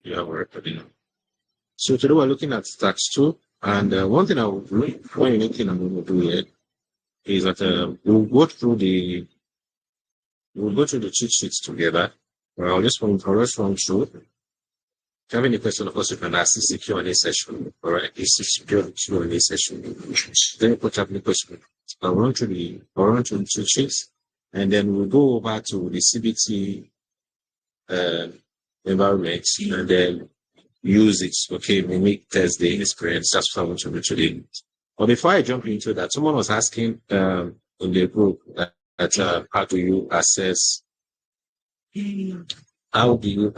You have already know. So today we're looking at tax 2. And one thing one unique thing I'm going to do here is that we'll go through the cheat sheets together. I'll just run through. If you have any question, of course, you can ask the Q&A session. All right, this is secure Q&A session. Then you put up the question. I'll run through the cheat sheets, and then we'll go over to the CBT environment, and then use it. Okay, we make test the experience. That's what I want to do today. But before I jump into that, someone was asking in the group that how do you assess how do you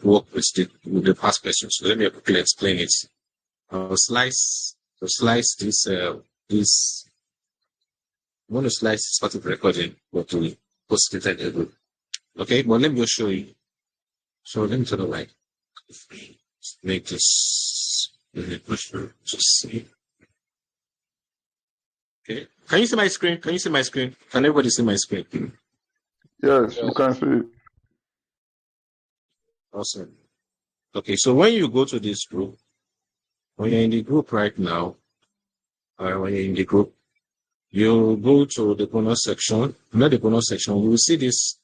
work with the past questions? So let me quickly explain it. I'll slice this this I'm going to slice this part of recording, but we post it in the group. Okay, but let me just show you. So let me turn the light. Make this to see. Okay. Can you see my screen? Can everybody see my screen? Yes, you can see it. Awesome. Okay, so when you go to this group, when you're in the group right now, you go to the bonus section. Not the bonus section, you will see this.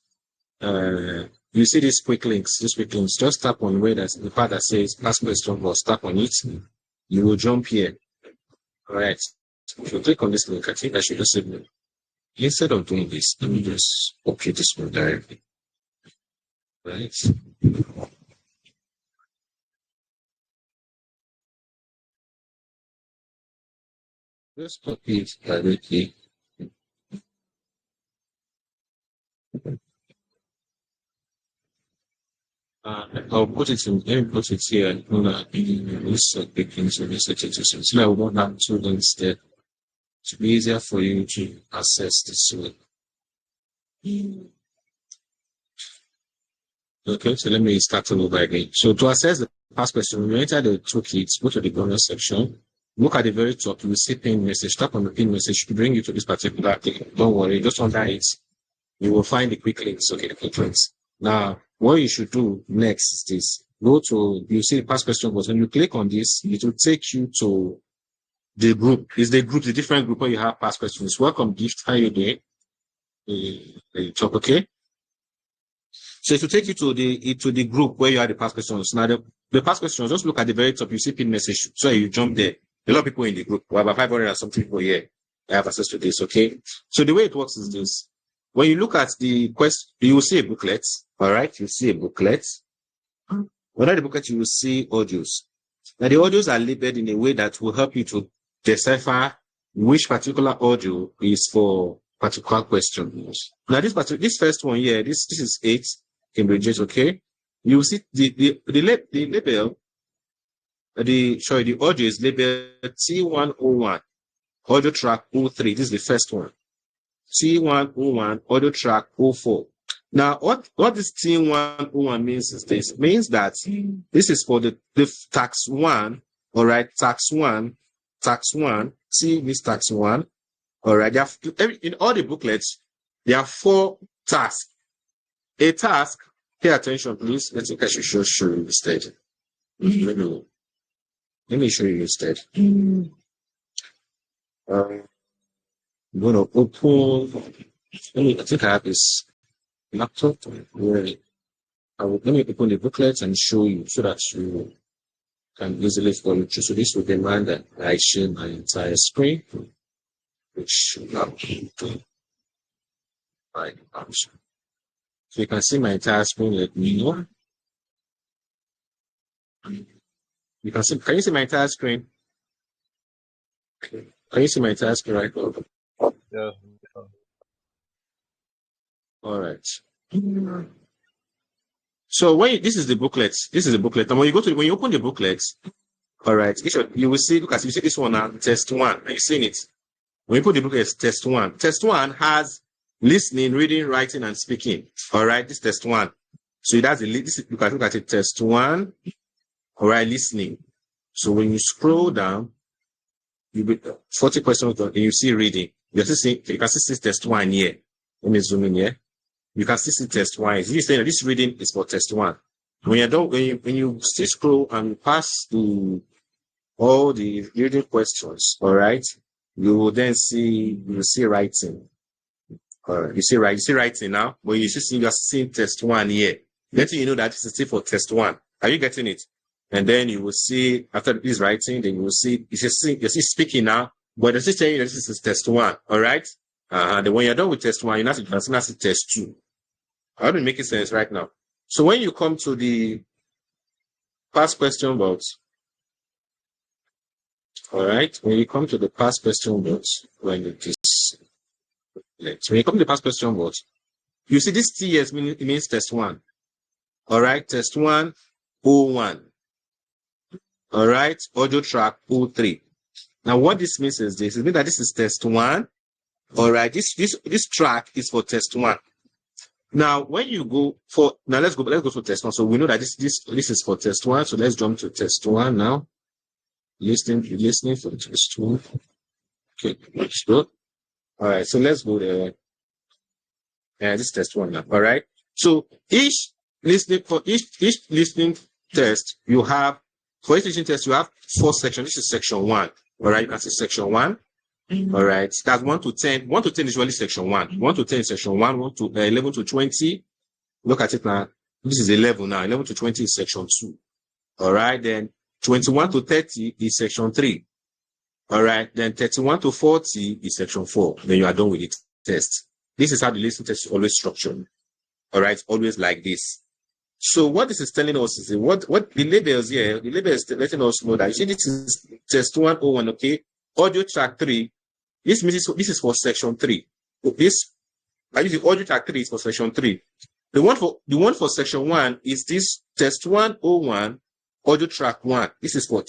You see these quick links. Just tap on where that's the part that says past question was. Tap on it. You will jump here. All right. If you click on this link, I think I should just save it. Instead of doing this, let me just copy this one directly. Right. Just copy it directly. I'll put it in. Let me put it here. This so I will not have two links there. To be easier for you to access this one. Okay, so let me start all over again. So to access the past question, when you enter the toolkit, go to the bonus section. Look at the very top, you will see pin message. Tap on the pin message to bring you to this particular thing. Don't worry, just under it, you will find the quick links. Okay, the quick links. Now, what you should do next is this. You see the past question was when you click on this, it will take you to the group. It's the different group where you have past questions. Welcome, Gift. How are you doing? The top, okay? So it will take you to the group where you have the past questions. Now, the past questions, just look at the very top, you see pin message. So you jump there. A lot of people in the group. We have about 500 and something people here. I have access to this, okay? So the way it works is this. When you look at the quest, you will see a booklet. All right, you see a booklet. Under the booklet, you will see audios. Now, the audios are labeled in a way that will help you to decipher which particular audio is for particular questions. Now, this first one here, this is 8 Cambridge, okay? You will see the label. The audio is labeled T101, audio track 03. This is the first one. T101, audio track 04. Now, what this T101 means is this. It means that this is for the tax 1, all right, tax 1, T means tax 1, all right. In all the booklets, there are 4 tasks. A task, pay attention, please. I think I should show you instead. Let me show you instead. I'm going to open. I think I have this laptop where let me open the booklet and show you so that you can easily follow through. So this will demand that I share my entire screen, which should not be my option. So you can see my entire screen. Let me know. You can see. Can you see my entire screen? Okay. Can you see my entire screen right now? Yeah. All right. So this is the booklet. And when you open the booklet, all right, you will see. Look at you see this one now, test 1. Are you seeing it? When you put the booklet, test 1. Test 1 has listening, reading, writing, and speaking. All right, this test 1. So that's you can look at it. Test 1. All right, listening. So when you scroll down, you be 40 questions and you see reading. You can see test 1 here. Let me zoom in here. you can still see test 1. You're saying that this reading is for test 1. When you're done, when you still scroll and pass to all the reading questions, all right, you will then see writing. You see writing now, but you're seeing test 1 here. Letting you know that this is still for test 1. Are you getting it? And then you will see, after this writing, then you will see, you see speaking now, but it's just saying that this is test 1, all right? Then when you're done with test 1, you can see test 2. I hope it making sense right now. So when you come to the past question box, all right, when you come to the past question box, when you come to the past question box, you see this TS means test 1. All right, test 1, O1. All right, audio track O3. Now, what this means is this. It means that this is test 1. All right, this track is for test 1. Now, when you go for let's go for test 1. So we know that this is for test 1. So let's jump to test 1 now. Listening for test 1. Okay, let's go. All right, so let's go there. This is test 1 now. All right. So each listening test, you have 4 sections. This is section 1. All right, that's section 1. All right, that's 1 to 10. 1 to 10 is really section 1. 1 to 10 is section 1. 1 to 11 to 20. Look at it now. This is 11 now. 11 to 20 is section 2. All right, then 21 to 30 is section 3. All right, then 31 to 40 is section 4. Then you are done with the test. This is how the listening test is always structured. All right, always like this. So what this is telling us is what the labels here, the label is letting us know that you see this is test 101, okay? Audio track 3. This means this is for section 3. I use the audio track 3 is for section 3. The one for section 1 is this test 101 audio track 1. This is for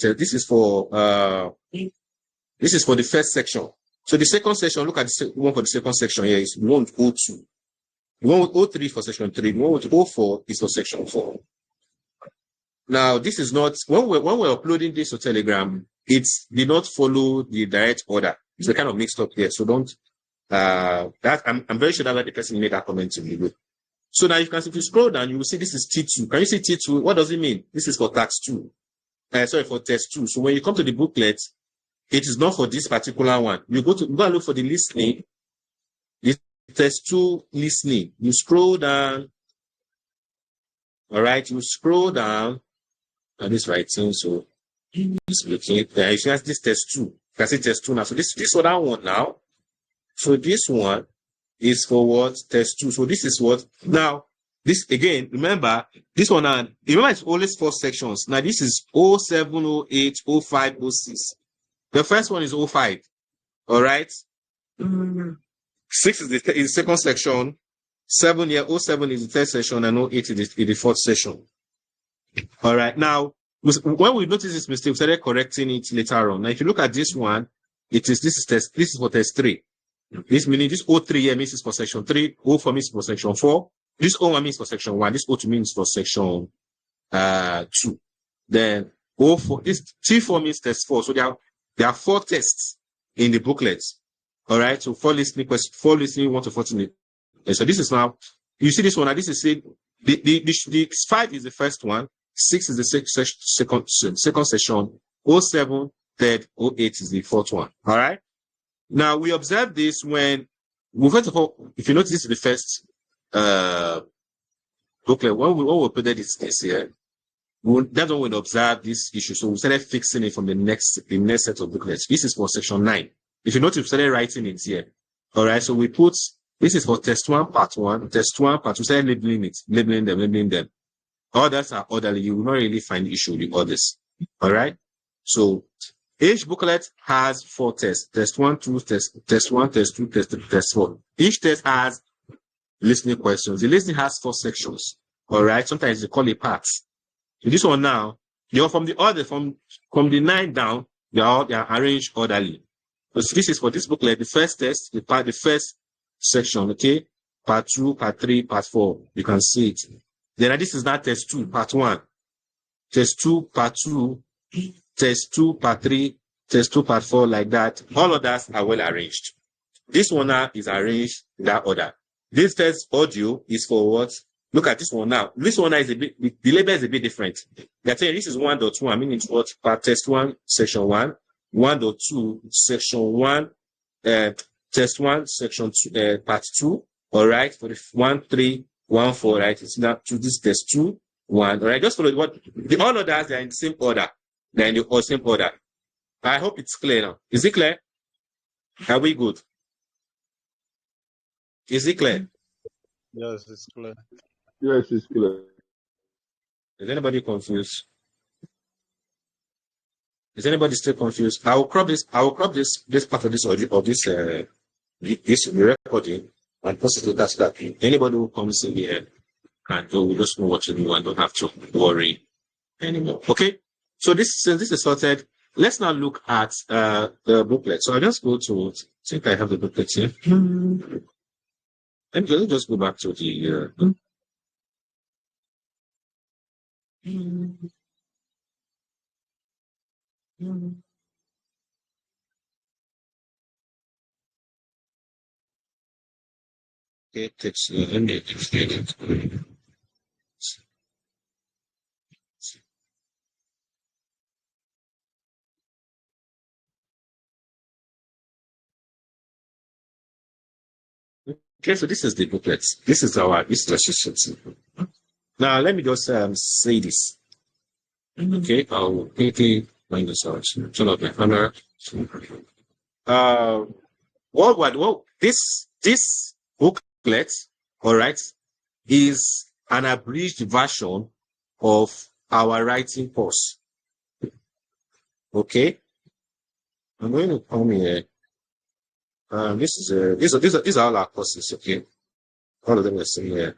the first section. So the second section, look at the one for the second section here is 102. The one with O3 for section 3, the one with O4 is for section 4. Now, this is not, when we're uploading this to Telegram, it did not follow the direct order. It's a kind of mixed up here. So don't, I'm very sure that the person made that comment to me. So now if you scroll down, you will see this is T2. Can you see T2? What does it mean? This is for tax 2. For test 2. So when you come to the booklet, it is not for this particular one. You go and look for the listening. Test 2 listening. You scroll down. All right, you scroll down. And this writing, so it's looking there. You see this test 2. You can see test 2 now. So this other one now. So this one is for what? Test 2. So this is what? Now, this again, remember, this one, remember it's always 4 sections. Now this is 07, 08, 05, 06. The first one is 05. All right. 6 is the second section. 7 here, 07 is the third section, and 08 is the fourth section. All right. Now, when we notice this mistake, we started correcting it later on. Now, if you look at this one, this is for test 3. This meaning this 03 here means it's for section 3, 04 means for section 4. This 01 means for section 1, this 02 means for section 2. Then 04, this T4 means test 4. So there are 4 tests in the booklet. All right, so 4 listening, 1 to 14. And so this is now, you see this one, now this is it. The 5 is the first one, 6 is the second session, 07, third, 08 is the fourth one. All right. Now we observe this when, first of all, if you notice this is the first booklet, when we uploaded this case here, that's when we observe this issue. So we started fixing it from the next set of booklets. This is for section 9. If you notice, we started writing it here. All right, so we put, this is for test 1, part 1, test 1, part 2, we started labeling them. Others are orderly. You will not really find issue with others. All right, so each booklet has 4 tests. Test 1, 2, test 1, test 2, test 3, test 4. Each test has listening questions. The listening has 4 sections. All right, sometimes they call it parts. So this one now, you're from the order, from the 9 down, they are arranged orderly. So this is for this booklet, the first test, the first section, okay? Part 2, part 3, part 4. You can see it. Then this is not test 2, part 1. Test 2, part 2, test 2, part 3, test 2, part 4, like that. All of that are well arranged. This one now is arranged in that order. This first audio is for what? Look at this one now. This one is a bit, the label is a bit different. They're saying this is 1.1, meaning it's what? Part test 1, section 1. 1.2, section 1, test 1, section 2, part 2. All right. For the 1, 3, 1, 4, right? It's now to this test 2, 1. All right. Just follow what the all others, they're in the same order. They're in the same order. I hope it's clear now. Is it clear? Are we good? Is it clear? Yes, it's clear. Yes, it's clear. Is anybody confused? Is anybody still confused? I will crop this part of this audio of this recording and post it to that. Anybody who comes in here can do, we just know what to do and don't have to worry anymore. Okay? So since this is sorted, let's now look at the booklet. So I'll just go to, I think I have the booklet here. Let me just go back to the okay, takes let me explain it. Okay, so this is the booklet. This is the system. Now let me just say this. Okay, I'll quickly find this out. Turn off my camera. This booklet, all right, is an abridged version of our writing course. Okay, I'm going to come here. These are all our courses. Okay, all of them are same here.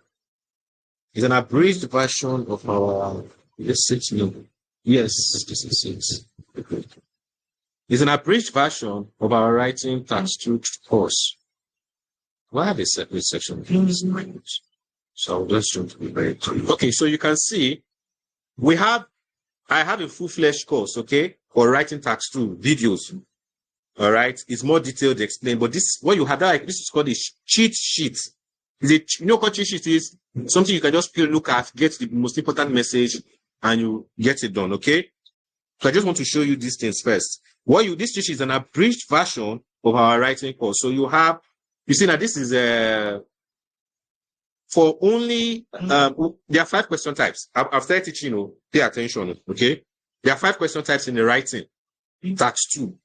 It's an abridged version of our. Yes, this is it. It's an abridged version of our writing tax 2 course. Why have a separate section for this language? So I'll just jump to the very top. Okay, so you can see I have a full-fledged course, okay, for writing tax 2 videos. All right, it's more detailed explained, but this what you have like this is called a cheat sheet. You know what cheat sheet is? Something you can just look at, get the most important message, and you get it done. Okay. So I just want to show you these things first. This cheat sheet is an abridged version of our writing course. So you see now this is for only there are 5 question types. I've started teaching, pay attention. Okay. There are 5 question types in the writing tax 2.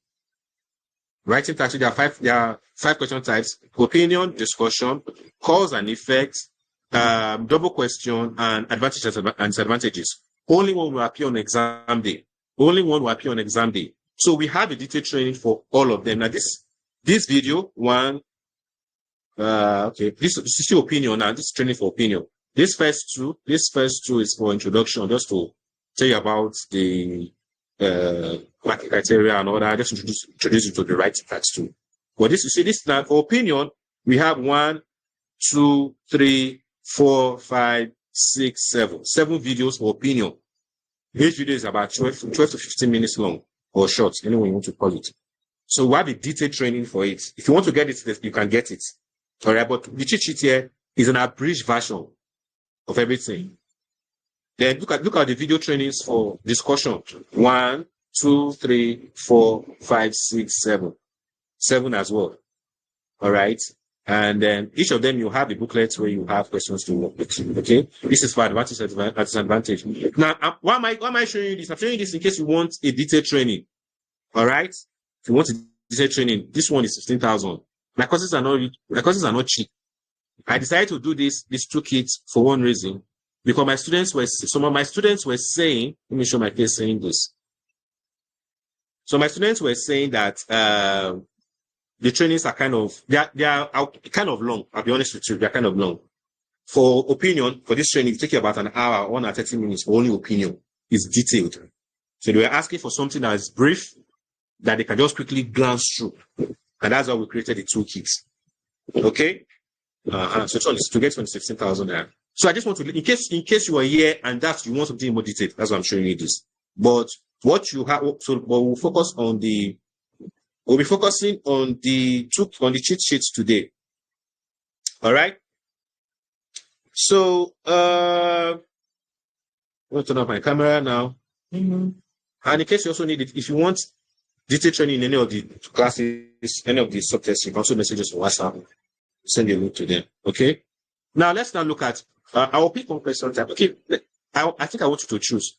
Writing tax 2, there are 5 question types: opinion, discussion, cause and effects, double question, and advantages and disadvantages. Only one will appear on exam day. So we have a detailed training for all of them. Now this video one, okay, this is your opinion. Now this is training for opinion. This first two is for introduction, just to tell you about the market criteria and all that. Just introduce you to the writing tax 2. But this, you see, this now for opinion, we have 1, 2, 3, 4, 5, 6, 7. 7 videos for opinion. Each video is about 12 to 15 minutes long or short, anyway you want to call it. So we have a detailed training for it. If you want to get it, you can get it. All right, but the cheat sheet here is an abridged version of everything. Then look at the video trainings for discussion. 1, 2, 3, 4, 5, 6, 7. 7 as well. All right. And then each of them you have the booklets where you have questions to work with. Okay. This is for advantage and disadvantage. Now, why am I showing you this? I'm showing you this in case you want a detailed training. All right. If you want a detailed training, this one is 15,000. My courses are not cheap. I decided to do these 2 kits for one reason. Because some of my students were saying, let me show my case saying this. So my students were saying that the trainings are kind of long. I'll be honest with you, they're kind of long. For opinion, for this training, it takes you about an hour, 1 hour, 30 minutes for only opinion. It's detailed. So they were asking for something that is brief, that they can just quickly glance through. And that's why we created the 2 kits. Okay? So it's to get 16,000 there. So I just want to, in case you are here and you want something more detailed, that's why I'm showing you this. But what you have, we'll focus on we'll be focusing on the cheat sheets today. All right. So, I'm going to turn off my camera now. And in case you also need it, if you want detailed training in any of the classes, any of the subjects, you can also message us on WhatsApp, send a link to them. Okay? Now, let's now look at, I will pick one question type. Okay, I think I want you to choose.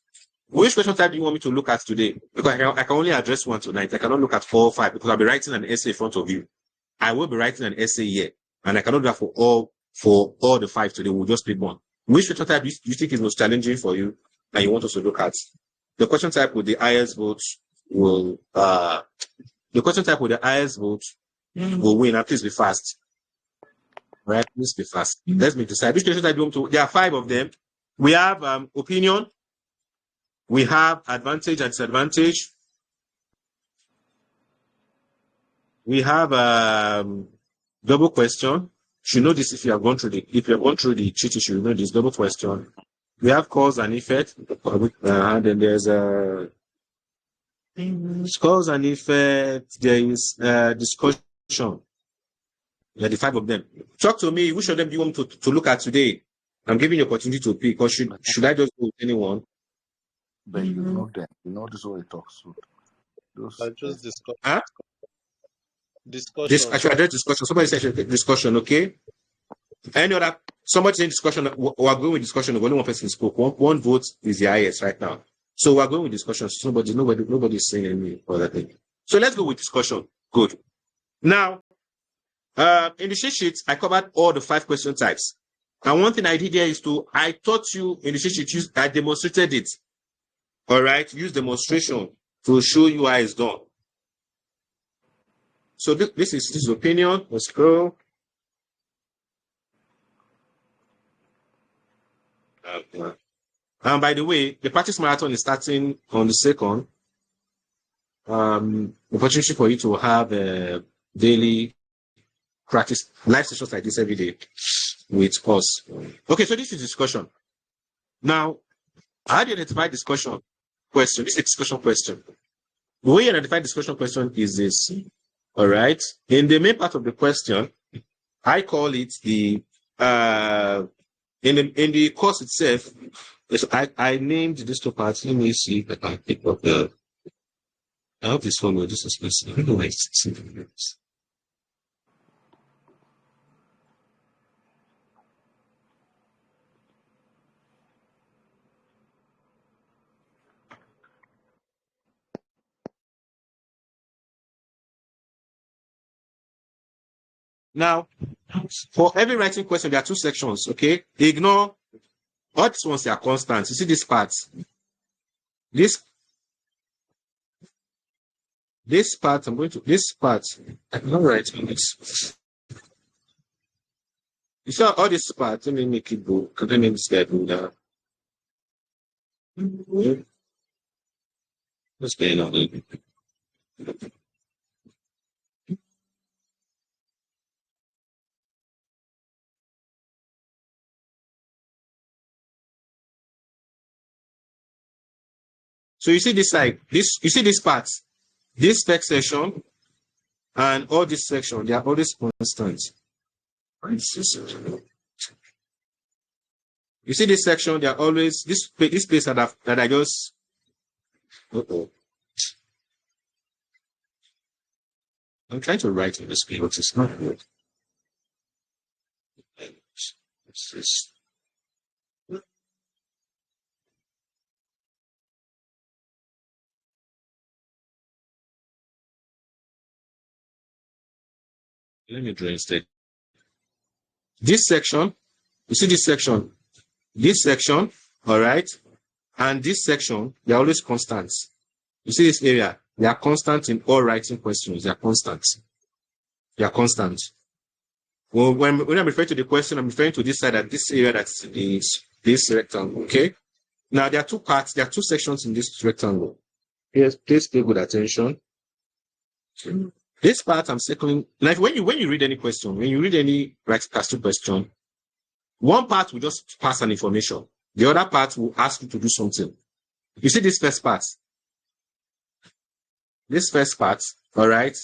Which question type do you want me to look at today? Because I can only address one tonight. I cannot look at 4 or 5 because I'll be writing an essay in front of you. I will be writing an essay here, and I cannot do that for all the 5 today. We'll just pick one. Which question type do you think is most challenging for you and you want us to look at? The question type with the highest vote will win. And please be fast. Right? Please be fast. Let's make decide. Which question type do you want to? There are 5 of them. We have opinion. We have advantage and disadvantage. We have double question. You should know this if you have gone through the cheat, you should know this double question. We have cause and effect, and then there's cause and effect. There is discussion. There are the 5 of them. Talk to me. Which of them do you want to look at today? I'm giving you opportunity to pick. Or should I just go with anyone? But you know them. You know this is what it talks to. I just discuss. Huh? Discussion. Actually, I did discussion. Somebody said discussion, okay? Any other, somebody saying discussion, we're going with discussion. Only one person spoke. One vote is the highest right now. So we're going with discussion. Nobody is saying any other thing. So let's go with discussion. Good. Now, in the cheat sheet, I covered all the 5 question types. And one thing I did here is I taught you in the cheat sheet, I demonstrated it. All right, use demonstration to show you how it's done. So this is opinion. Let's go. And by the way, the practice marathon is starting on the 2nd. Opportunity for you to have daily practice live sessions like this every day with us. Okay, so this is discussion. Now, how do you identify discussion question? This is a discussion question. The way you identify discussion question is this. All right. In the main part of the question, I call it the in the course itself. I named this 2 parts. Let me see if I can pick up the. I hope this one will just explain. I don't know why it's in Now, for every writing question, there are 2 sections, okay? Ignore all these ones, they are constants. You see this part. This part, I'm not writing this. You saw all this part, let me make it go. Let me make this guy do that. What's going on? So you see this side, you see this part, this text section and all this section, they are always constant. You see this section, they are always this place that I just I'm trying to write in this page, but it's not good. Let me draw instead. This section, you see this section, all right, and this section, they're always constants. You see this area, they are constant in all writing questions. They are constant. They are constant. Well, when I'm referring to the question, I'm referring to this side, that this area that's this rectangle. Okay. Now there are 2 parts. There are 2 sections in this rectangle. Yes, please pay good attention. This part I'm circling. Like when you read any question, when you read any casting question, one part will just pass an information. The other part will ask you to do something. You see this first part. This first part, all right,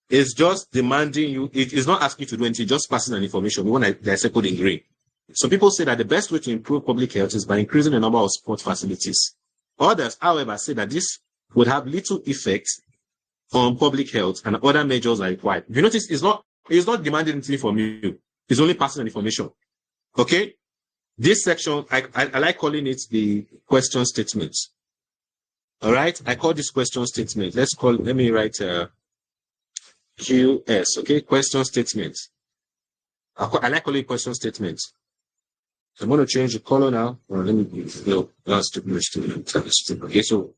is just demanding you. It is not asking you to do anything, just passing an information. The one that I circled in green. So people say that the best way to improve public health is by increasing the number of sport facilities. Others, however, say that this would have little effect on public health and other measures are required. If you notice, it's not demanding anything from you. It's only passing on information. Okay? This section, I like calling it the question statement. All right? I call this question statement. Let me write QS. Okay? Question statement. I like calling it question statement. So I'm going to change the color now. Or let me, that's stupid. Okay, so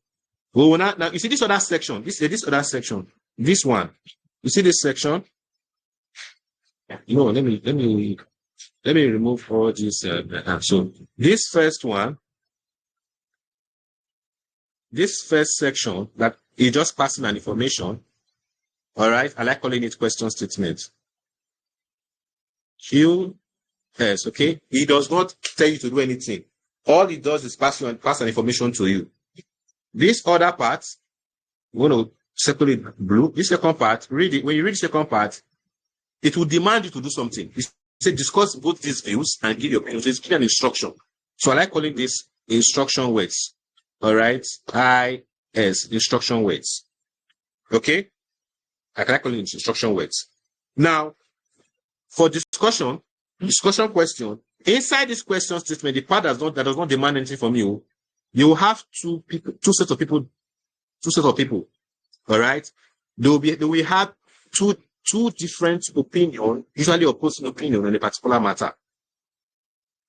now you see this other section. This other section. This one. You see this section? Let me remove all these. So this first one, this first section that is just passing an information. All right, I like calling it question statement. QS, okay? He does not tell you to do anything. All he does is pass an information to you. This other part, we're going to circle it blue. This second part, read it. When you read the second part, it will demand you to do something. It says discuss both these views and give your opinion. It's an instruction. So I like calling this instruction words. All right? IS, instruction words. Okay? I like calling it instruction words. Now, for discussion question, inside this question statement, the part that does not demand anything from you, you will have two sets of people. All right? They will have two different opinions, usually opposing opinion on a particular matter.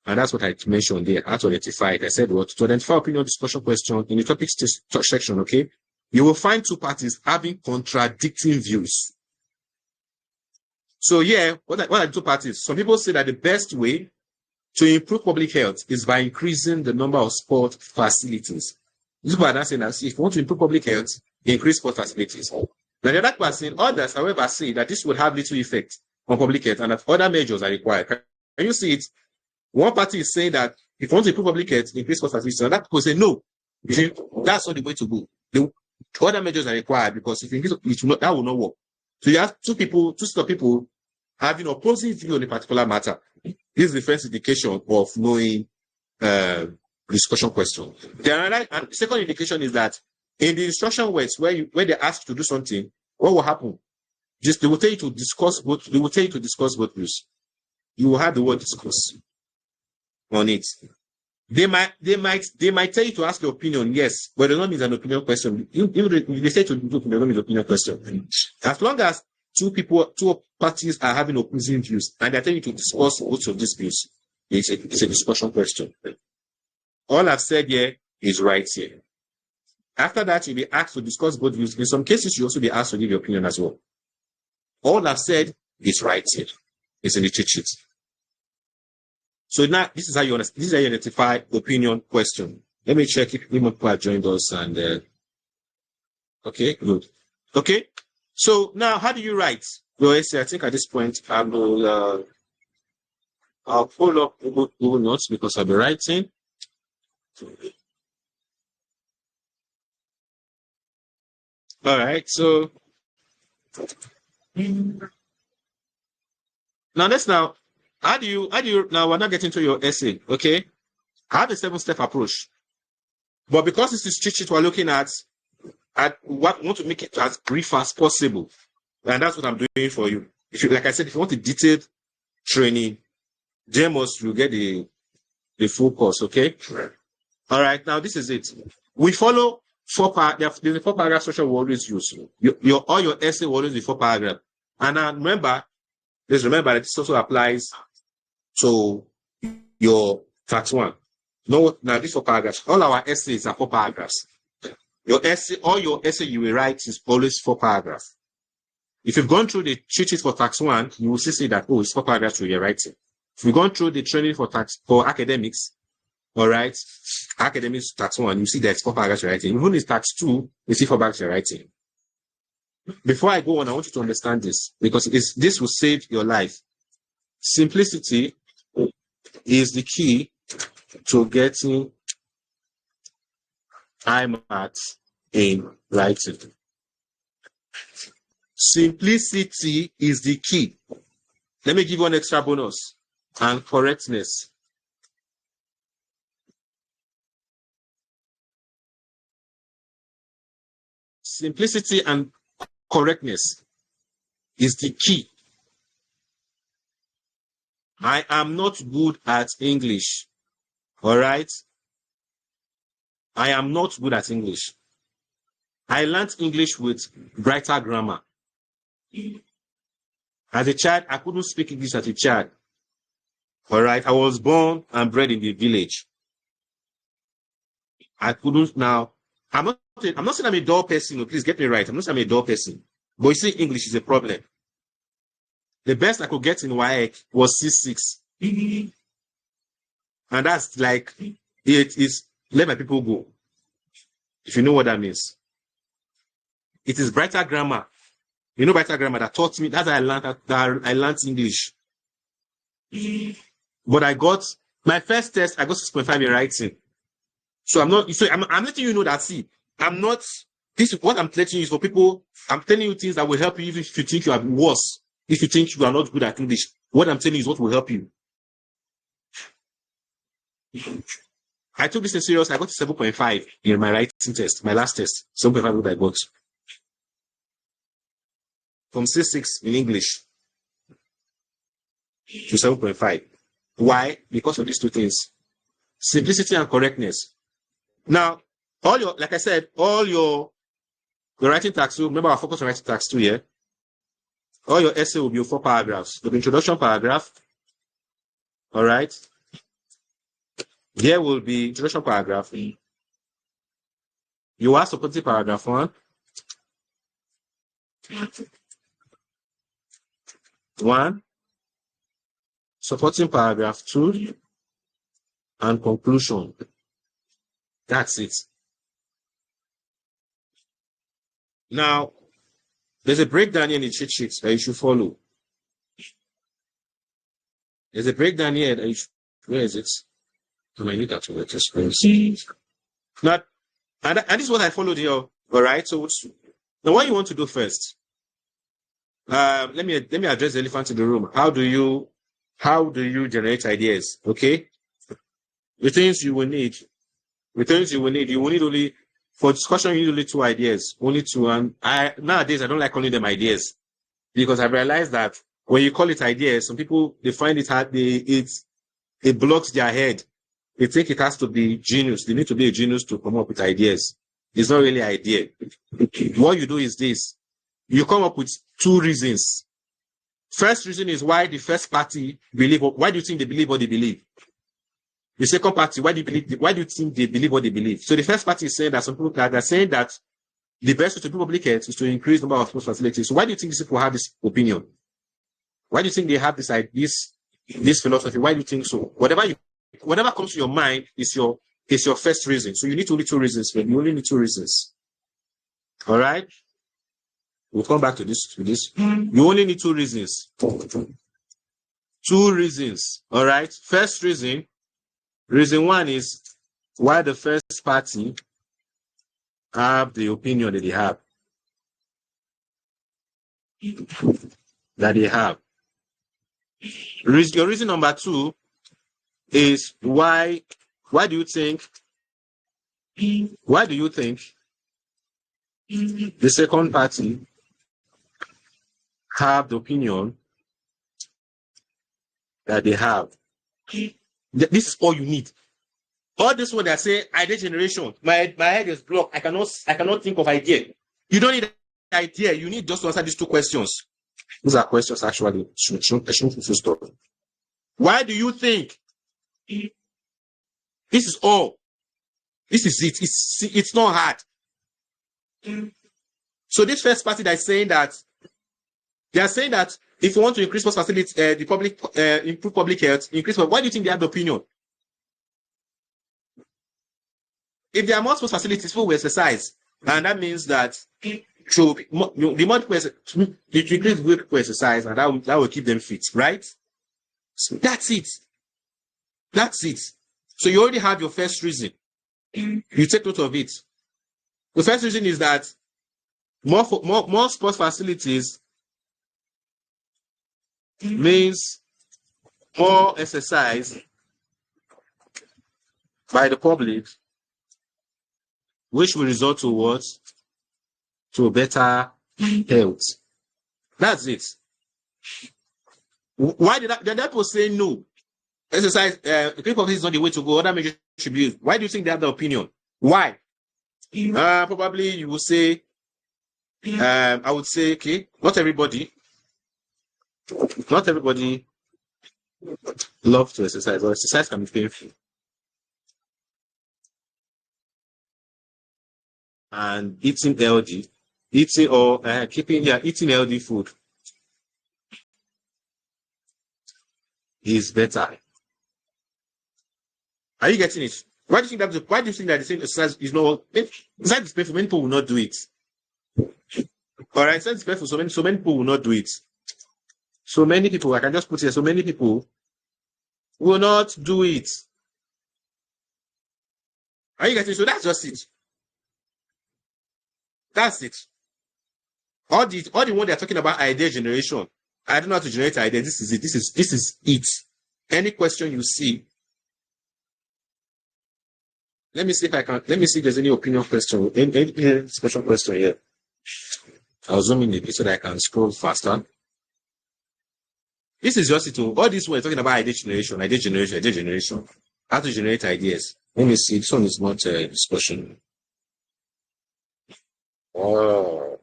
And that's what I mentioned there. I had to identify it. I said what? To identify opinion discussion question in the topic section, okay? You will find two parties having contradicting views. So yeah, what are the two parties? Some people say that the best way to improve public health is by increasing the number of sport facilities. These people are not saying that if you want to improve public health, increase sport facilities. Now the other person, others, however, say that this would have little effect on public health and that other measures are required. Can you see it? One party is saying that if you want to improve public health, increase sport facilities. And that people say no. That's not the way to go. The other measures are required because if you increase, that will not work. So you have two set of people having opposing view on a particular matter. This is the first indication of knowing discussion question. The second indication is that in the instruction words where they ask you to do something, what will happen? Just they will tell you to discuss both. They will tell you to discuss both views. You will have the word discuss on it. They might tell you to ask your opinion, yes, but they don't mean an opinion question. They say to do they don't mean opinion question. As long as two parties are having opposing views and they're telling you to discuss both of these views, it's a discussion question. All I've said here is right here. After that, you'll be asked to discuss both views. In some cases, you'll also be asked to give your opinion as well. All I've said is right here. It's in the cheat sheet. So now, this is how you identify opinion question. Let me check if more people have joined us and okay, good. Okay, so now how do you write your essay? I think at this point I'll pull up Google Notes because I'll be writing. All right, so now how do you now we're not getting to your essay, okay? I have a 7-step approach. But because this is cheat sheet we're looking at what want to make it as brief as possible. And that's what I'm doing for you. If you, like I said, if you want a detailed training, JMOS, you get the full course, okay? All right, now this is it. We follow 4 paragraphs. There's a 4-paragraph structure we always use. All your essay will always be 4 paragraphs. And now remember that this also applies to your fact 1. No, now these 4 paragraphs. All our essays are 4 paragraphs. All your essay you will write is always 4 paragraphs. If you've gone through the cheat sheet for tax 1, you will see that it's 4 paragraphs you're writing. If you've gone through the training for academics, all right, academics tax 1, you see that it's 4 paragraphs you're writing. Even in tax 2, you see 4 paragraphs you're writing. Before I go on, I want you to understand this because this will save your life. Simplicity is the key to getting high marks in writing. Simplicity is the key. Let me give you an extra bonus. And correctness simplicity and correctness is the key. I am not good at English. All right? I am not good at English. I learned English with brighter grammar. As a child, I couldn't speak English as a child. All right? I was born and bred in the village. I couldn't now. I'm not saying I'm a dull person. Please get me right. I'm not saying I'm a dull person. But you see, English is a problem. The best I could get in WAEC was C6. And that's like, it is, let my people go. If you know what that means. It is brighter grammar. You know brighter grammar that taught me, that's how I learned English. But I got, my first test, I got 6.5 in writing. So I'm letting you know that, see, I'm not, this is what I'm letting you is for people, I'm telling you things that will help you even if you think you are worse. If you think you are not good at English, what I'm telling you is what will help you. I took this in serious. I got 7.5 in my writing test, my last test. 7.5 what I got. From C6 in English to 7.5. Why? Because of these two things. Simplicity and correctness. Now, like I said, your writing tax, remember our focus on writing tax 2 here. All your essay will be 4 paragraphs. The introduction paragraph. All right. There will be introduction paragraph. You are supporting paragraph 1. 1. Supporting paragraph 2. And conclusion. That's it. Now, there's a breakdown here in the cheat sheets that you should follow. There's a breakdown here that you should, where is it? I need that to work this place. Not, and this is what I followed here. All right. So now, what you want to do first? Let me address the elephant in the room. How do you generate ideas? Okay. The things you will need. You will need only for discussion. You need only 2 ideas. Only 2. And nowadays I don't like calling them ideas because I realized that when you call it ideas, some people they find it hard. It blocks their head. They think it has to be genius. They need to be a genius to come up with ideas. It's not really an idea. What you do is this. You come up with 2 reasons. First reason is why the first party believe. Why do you think they believe what they believe? The second party, why do you think they believe what they believe? So the first party is saying that some people are saying that the best way to do public health is to increase the number of sports facilities. So why do you think these people have this opinion? Why do you think they have this philosophy? Why do you think so? Whatever comes to your mind is your first reason. So you need only 2 reasons. You only need 2 reasons. All right. We'll come back to this. You only need 2 reasons. 2 reasons. All right. First reason. Reason 1 is why the first party have the opinion that they have. Your reason number 2 is why do you think the second party have the opinion that they have? This is all you need. All this one that say idea generation, my head is blocked. I cannot think of idea. You don't need an idea. You need just to answer these 2 questions. These are questions actually. I shouldn't stop. Why do you think? This is all. This is it. It's not hard. So this first party that is saying that they are saying that if you want to increase sports facilities, the public improve public health, increase. Why do you think they have the opinion? If there are more sports facilities, people will exercise, and that means that the more people increase people exercise, and that will keep them fit, right? So that's it. So you already have your first reason. You take note of it. The first reason is that more sports facilities means more exercise by the public, which will result to what? to better health. That's it. Why did that was say no? Exercise, clinical is not the way to go. Other measures should be used. Why do you think they have the opinion? Why? Probably you will say, I would say, okay, not everybody love to exercise, or exercise can be painful. And eating healthy, eating healthy food is better. Are you getting it? Why do you think that the same exercise is not? Exercise is painful. Many people will not do it. All right, exercise is painful. So many people will not do it. So many people, I can just put here. So many people will not do it. Are you getting it? So that's just it. That's it. All the one they're talking about idea generation. I don't know how to generate ideas. This is it. This is it. Any question you see. Let me see if there's any opinion question. Any special question here. I'll zoom in a bit so that I can scroll faster. This is just it. All this we're talking about idea generation. How to generate ideas. Let me see. This one is not discussion. Oh.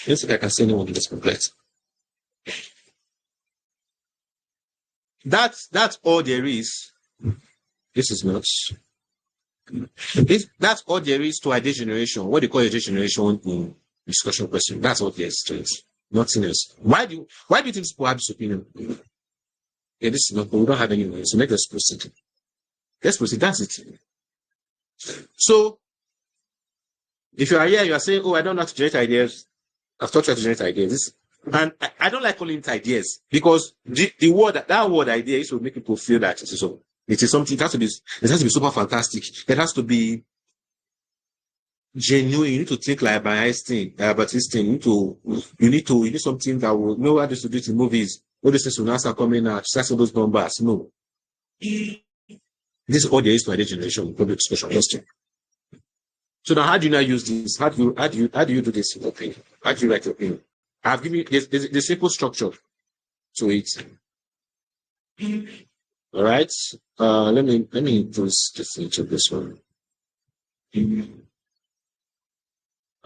Let's see if I can see anyone in this complex. That's all there is. This is not. That's all there is to idea generation. What do you call idea generation in discussion question? That's all there is to it. Nothing else. Why do you think people have this opinion? Yeah, this is not, but we don't have any money. So let's proceed. Let's proceed. That's it. So if you are here, you are saying, oh, I don't know how to generate ideas. I've taught you how to generate ideas. And I don't like calling it ideas because the word, that word idea is to make people feel that it is something, it has to be super fantastic. It has to be genuine. You need to think like Einstein. You need something that will know how to do it in movies. All these things will now start coming out. That's all those numbers. No. This is all there is to idea generation, public discussion question. So now, how do you now use this? How do you do this in your opinion? How do you write your opinion? I've given you the simple structure to it. All right. Let me introduce this into this one.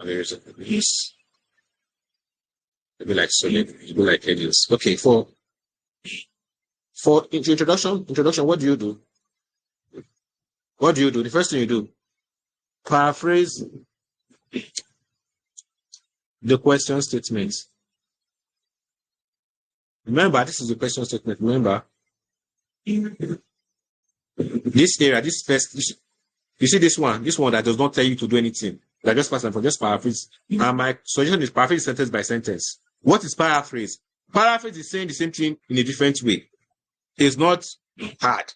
There's this. Maybe like solid. Maybe like headings. Okay. For introduction. What do you do? What do you do? The first thing you do. Paraphrase the question statement. Remember, this is the question statement. Remember, this area, this first, you see this one that does not tell you to do anything. That just pass and for just paraphrase. And my suggestion is paraphrase sentence by sentence. What is paraphrase? Paraphrase is saying the same thing in a different way. It's not hard.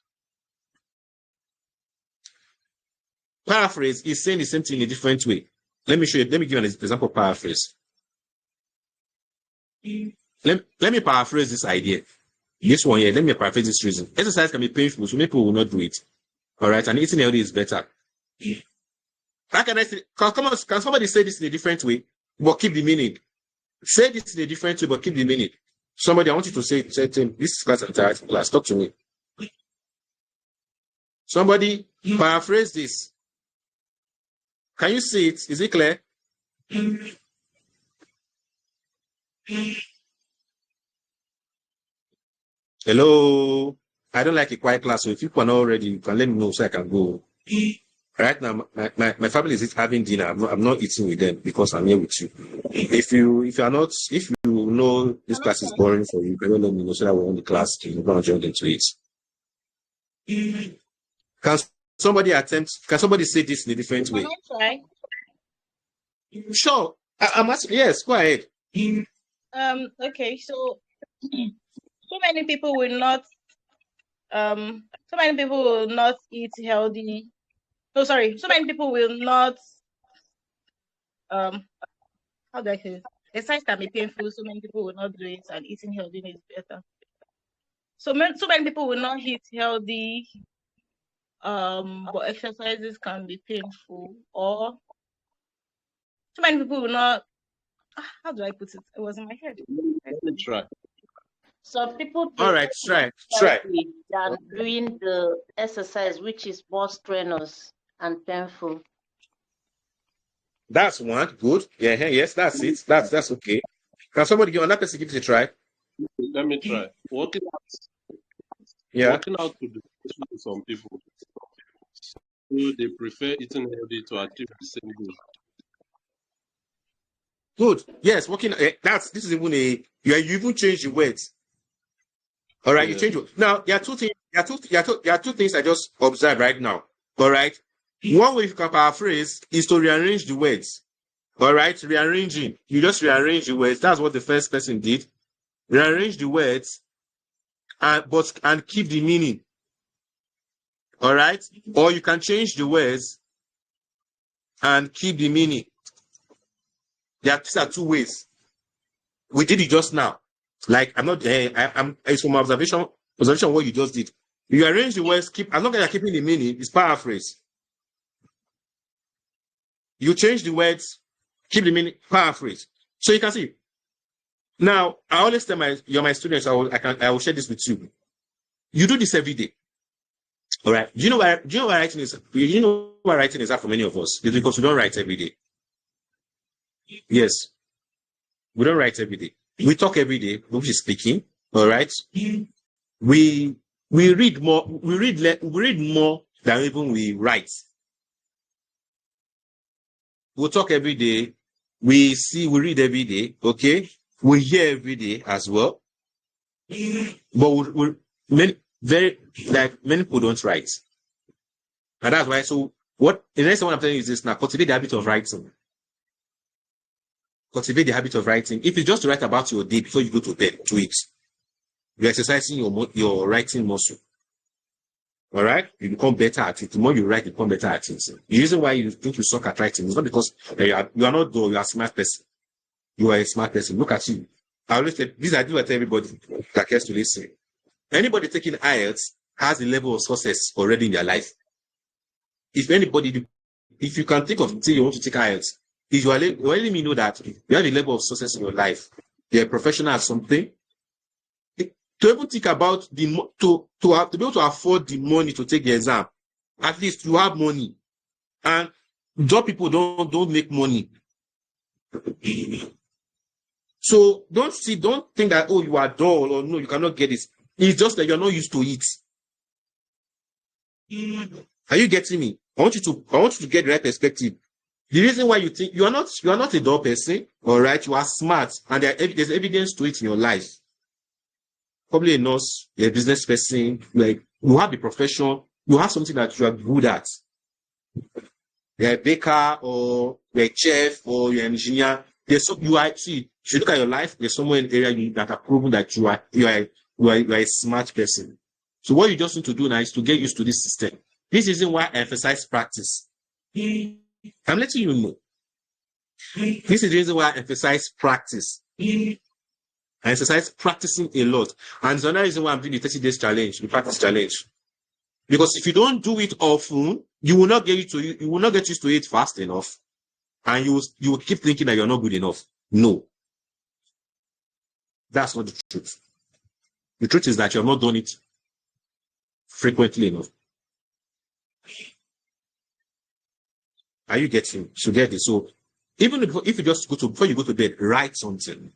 Paraphrase is saying the same thing in a different way. Let me show you. Let me give you an example of paraphrase. Let me paraphrase this idea. This one here, let me paraphrase this reason. Exercise can be painful, so many people will not do it. All right, and eating healthy is better. How can I say? Can somebody say this in a different way, but keep the meaning? Say this in a different way, but keep the meaning. Somebody, I want you to say this is class entire class. Talk to me. Somebody paraphrase this. Can you see it? Is it clear? Hello? I don't like a quiet class, so if you are not ready, you can let me know so I can go. Right now, my family is having dinner. I'm not eating with them because I'm here with you. If you know this class is boring for you, you can let me know so that we're on the class and you're going to join into it. Can somebody say this in a different way? Sure. I'm asking, yes, go ahead. Okay, so many people will not eat healthy. So many people will not how do I say it? Exercise can be painful, so many people will not do it, and eating healthy is better. So many people will not eat healthy, but exercises can be painful, or So many people will not. How do I put it? It was in my head. Let me try. Some people All right, try. than doing the exercise, which is more strenuous and painful. That's one. Good. Yeah, yes, that's it. That's okay. Can somebody give another person give it a try? Let me try. Working Yeah. out to do to some people. So they prefer eating healthy to achieve the same goal. Good. Yes, working. This is even you even change the words. All right, you change it. Now there are two things. There are two things I just observed right now. All right. One way you can paraphrase is to rearrange the words. All right, rearranging. You just rearrange the words. That's what the first person did. Rearrange the words, and keep the meaning. All right, or you can change the words and keep the meaning. These are two ways. We did it just now. Like I'm not. It's from observation. Observation. What you just did. You arrange the words. As long as you're keeping the meaning, it's paraphrase. You change the words, keep the meaning, paraphrase. So you can see. Now, I always tell you're my students. I will share this with you. You do this every day. All right. Do you know why writing is? You know why writing is hard for many of us? It's because we don't write every day. Yes, we don't write every day. We talk every day, which is speaking. All right. We read more. We read more than even we write. We talk every day. We read every day. Okay. We hear every day as well. But many people don't write. And that's why. So the next one I'm telling you is this now: cultivate the habit of writing. Cultivate the habit of writing. If it's just to write about your day before you go to bed, 2 weeks, you're exercising your writing muscle. All right, you become better at it. The more you write, you become better at it. The reason why you think you suck at writing is not because you are not dull. You are a smart person. You are a smart person. Look at you. I always say these are what I tell everybody that cares to listen. Anybody taking IELTS has a level of success already in their life. If you can think of saying you want to take IELTS, you letting me know that you have a level of success in your life. You're a professional at something. To even think about to be able to afford the money to take the exam, at least you have money. And job people don't make money. So don't think that you are dull or no, you cannot get this. It's just that you're not used to it. Are you getting me? I want you to get the right perspective. The reason why you think you are not a dull person, all right, you are smart, and there's evidence to it in your life. Probably a nurse, a business person, like you have a profession, you have something that you are good at. You're a baker or you're a chef or you're an engineer. If you look at your life, there's somewhere in the area that are proven that you are a smart person. So what you just need to do now is to get used to this system. This isn't why I emphasize practice. I'm letting you know. This is the reason why I emphasize practice. I exercise practicing a lot. And it's another reason why I'm doing the 30 days challenge, the practice challenge. Because if you don't do it often, you will not get used to it fast enough. And you will keep thinking that you're not good enough. No. That's not the truth. The truth is that you have not done it frequently enough. Are you getting? So get it. So even if you just before you go to bed, write something.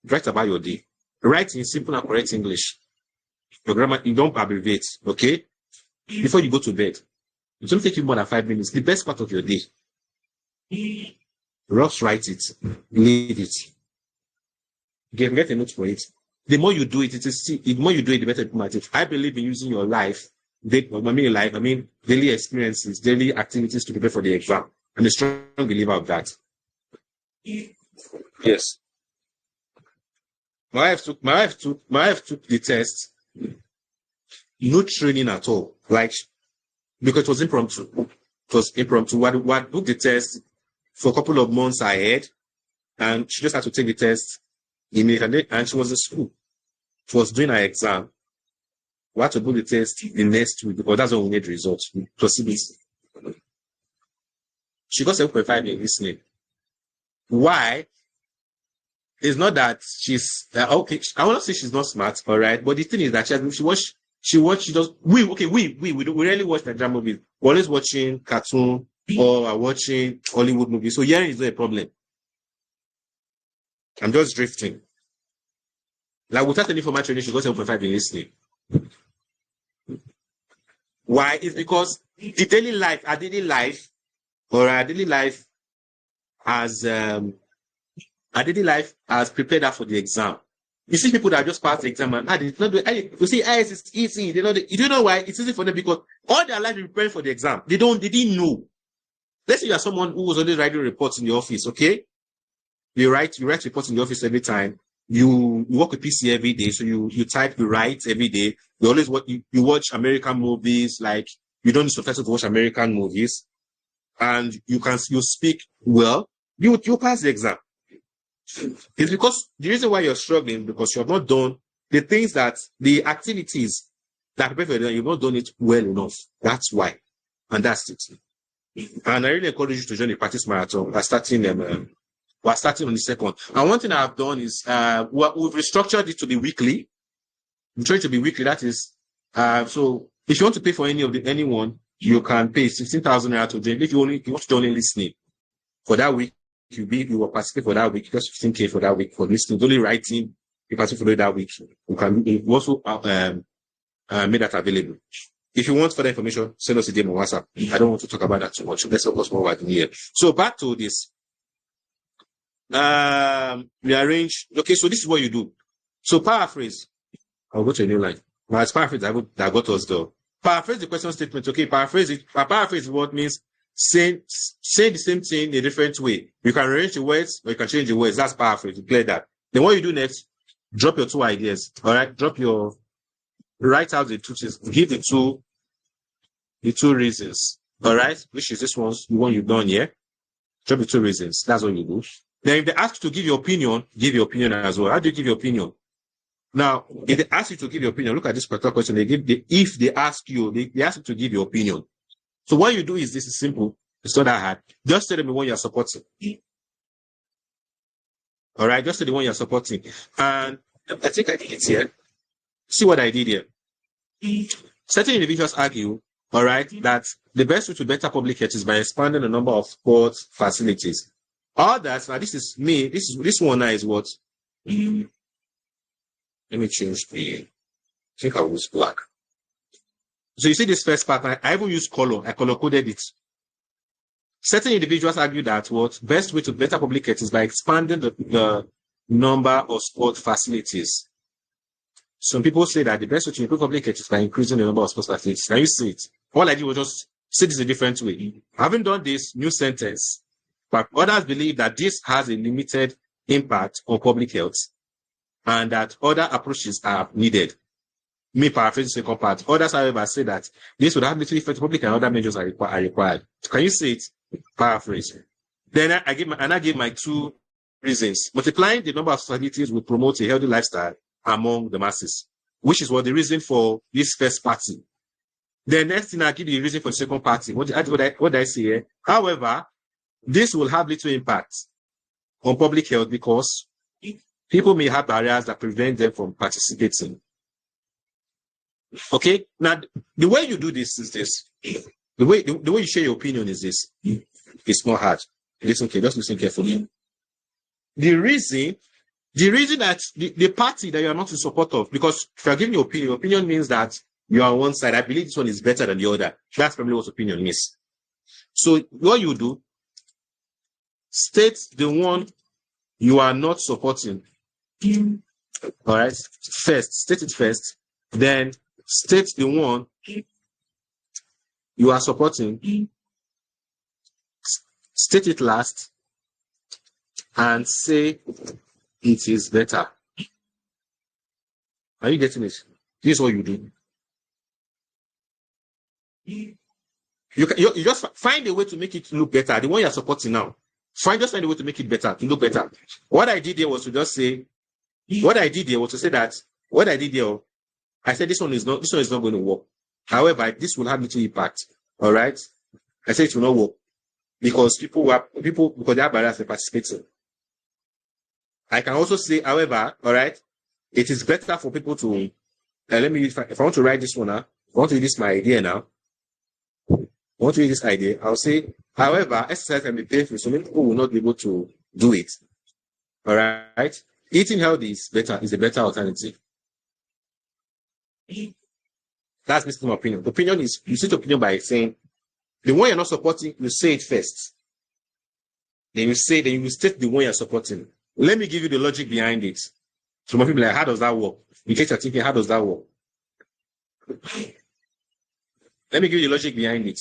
Write about your day. Write in simple and correct English. Your grammar, you don't abbreviate, okay? Before you go to bed. It won't take you more than 5 minutes. The best part of your day. Just write it. Leave it. Get a note for it. The more you do it, the more you do it, the better it becomes. I believe in using your life, daily experiences, daily activities to prepare for the exam. I'm a strong believer of that. Yes. My wife took the test. No training at all. Because it was impromptu. We booked the test for a couple of months ahead, and she just had to take the test immediately, and she was in school. She was doing her exam. We had to book the test the next week because that's when we need results. She got 7.5 in listening. Why? It's not that she's okay. I want to say she's not smart, all right. But the thing is that we rarely watch Nigerian movies. We're always watching cartoon or watching Hollywood movies. So hearing is not a problem. I'm just drifting. Like without any formal training, she got 7.5 in listening. Why? It's because our daily life has prepared her for the exam. You see people that just pass the exam and they not do it. You see, IS is easy. You don't know why it's easy for them because all their life is preparing for the exam. They didn't know. Let's say you are someone who was always writing reports in the office, okay? You write reports in the office every time. You work with PC every day, so you type, you write every day. You always you watch American movies, like you don't need subtitles to watch American movies, and you speak well. You pass the exam. It's because the reason why you're struggling because you have not done the activities that prepare for you. You've not done it well enough. That's why, and that's it. And I really encourage you to join the practice marathon. We're starting on the 2nd. And one thing I've done is we've restructured it to be weekly. I'm trying to be weekly. That is, so if you want to pay for anyone, you can pay 16,000 naira to them. If you want to do only listening for that week, you will participate for that week. Just 15K for that week for listening. Only writing, you participate for that week. You also made that available. If you want further information, send us a DM on WhatsApp. I don't want to talk about that too much. Let's focus more widely here. So back to this. Rearrange. Okay, so this is what you do. So paraphrase. I'll go to a new line. It's paraphrase that got us though. Paraphrase the question statement. Okay, paraphrase it. Paraphrase what means say the same thing in a different way. You can arrange the words or you can change the words. That's paraphrase. You clear that. Then what you do next, drop your 2 ideas. All right, write out the 2 things. Give the two reasons. All right, which is this one you've done here. Drop the 2 reasons. That's what you do. Then if they ask you to give your opinion as well. How do you give your opinion? Now, if they ask you to give your opinion, look at this particular question. If they ask you to give your opinion. So what you do is this is simple. It's not that hard. Just tell them the one you're supporting. All right, just tell the one you're supporting. And I think I did it here. See what I did here. Certain individuals argue, all right, that the best way to better public health is by expanding the number of sports facilities. All that, now this is me, this one now is what? Let me change I think I will use black. So you see this first part, I even use color, I color coded it. Certain individuals argue that what best way to better public health is by expanding the number of sport facilities. Some people say that the best way to improve public health is by increasing the number of sports facilities. Can you see it? All I did was just say this a different way. Having done this new sentence, but others believe that this has a limited impact on public health and that other approaches are needed. Me paraphrasing the second part. Others, however, say that this would have little effect on public and other measures are required. Can you see it? Paraphrase. Then I give my 2 reasons. Multiplying the number of facilities will promote a healthy lifestyle among the masses, which is what the reason for this first party. The next thing I give you the reason for the second party. What did I say here? However, this will have little impact on public health because people may have barriers that prevent them from participating. Okay, now the way you do this is this. The way you share your opinion is this. It's not hard. Listen, okay, just listen carefully. The reason that the party that you are not in support of, because if you're giving your opinion means that you are on one side. I believe this one is better than the other. That's probably what opinion means. So what you do, state the one you are not supporting. All right, state it first, then state the one you are supporting, state it last, and say it is better. Are you getting it? This is what you do. You just find a way to make it look better. The one you're supporting now. Just find a way to make it better, to look better. What I did here was to just say, I said this one is not going to work. However, this will have little impact. All right. I said it will not work because because they have barriers to participating. I can also say, however, all right, it is better for people to, if I want to write this one now, I want to use my idea now. I want to use this idea. I'll say, however, exercise can be painful, so many people will not be able to do it. All right. Eating healthy is a better alternative. That's my opinion. The opinion is, you state opinion by saying, the one you're not supporting, you say it first. Then you state the one you're supporting. Let me give you the logic behind it. So most people are like, how does that work? In case you're thinking, how does that work? Let me give you the logic behind it.